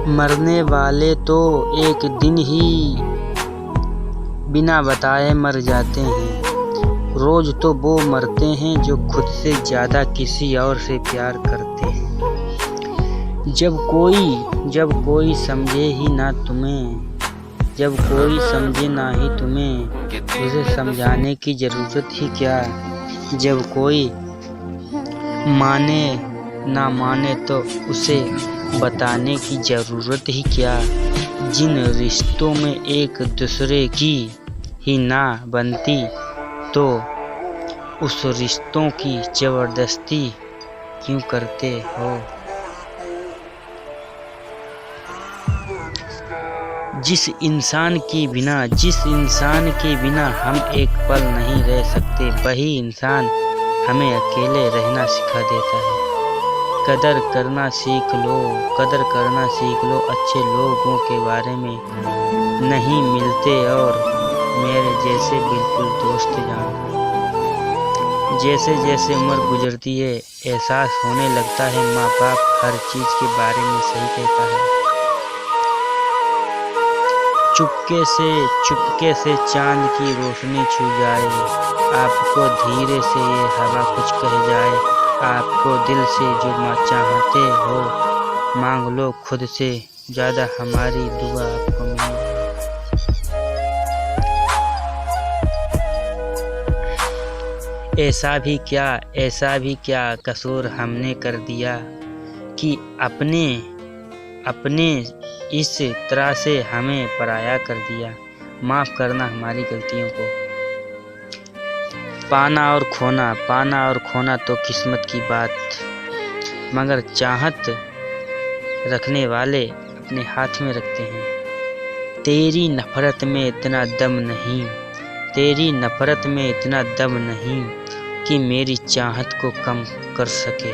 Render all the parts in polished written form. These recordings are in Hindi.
मरने वाले तो एक दिन ही बिना बताए मर जाते हैं। रोज तो वो मरते हैं जो खुद से ज़्यादा किसी और से प्यार करते हैं। जब कोई समझे ही ना तुम्हें, जब कोई समझे ना ही तुम्हें, उसे समझाने की ज़रूरत ही क्या। जब कोई माने ना माने तो उसे बताने की ज़रूरत ही क्या। जिन रिश्तों में एक दूसरे की ही ना बनती तो उस रिश्तों की ज़बरदस्ती क्यों करते हो। जिस इंसान के बिना हम एक पल नहीं रह सकते, वही इंसान हमें अकेले रहना सिखा देता है। कदर करना सीख लो, अच्छे लोगों के बारे में नहीं मिलते और मेरे जैसे बिल्कुल दोस्त जान। जैसे जैसे उम्र गुजरती है एहसास होने लगता है माँ बाप हर चीज़ के बारे में सही कहता है। चुपके से चांद की रोशनी छू जाए, आपको धीरे से ये हवा कुछ कह जाए, आपको दिल से जो चाहते हो मांग लो खुद से, ज़्यादा हमारी दुआ आपको मिले। ऐसा भी क्या कसूर हमने कर दिया कि अपने इस तरह से हमें पराया कर दिया। माफ़ करना हमारी गलतियों को। पाना और खोना तो किस्मत की बात, मगर चाहत रखने वाले अपने हाथ में रखते हैं। तेरी नफ़रत में इतना दम नहीं कि मेरी चाहत को कम कर सके।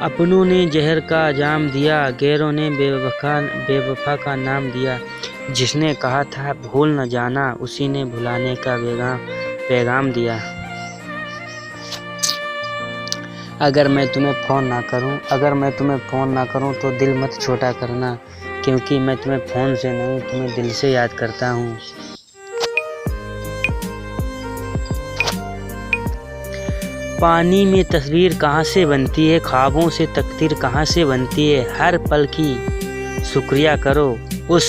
अपनों ने जहर का जाम दिया, गैरों ने बेवफा का नाम दिया। जिसने कहा था भूल न जाना, उसी ने भुलाने का पैगाम दिया। अगर मैं तुम्हें फ़ोन ना करूं तो दिल मत छोटा करना, क्योंकि मैं तुम्हें फ़ोन से नहीं तुम्हें दिल से याद करता हूँ। पानी में तस्वीर कहाँ से बनती है, ख्वाबों से तकदीर कहाँ से बनती है। हर पल की शुक्रिया करो उस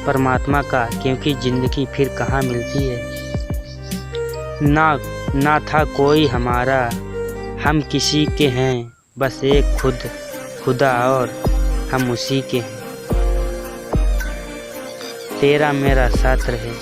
परमात्मा का, क्योंकि ज़िंदगी फिर कहाँ मिलती है। ना था कोई हमारा, हम किसी के हैं, बस एक खुदा और हम उसी के हैं। तेरा मेरा साथ रहे।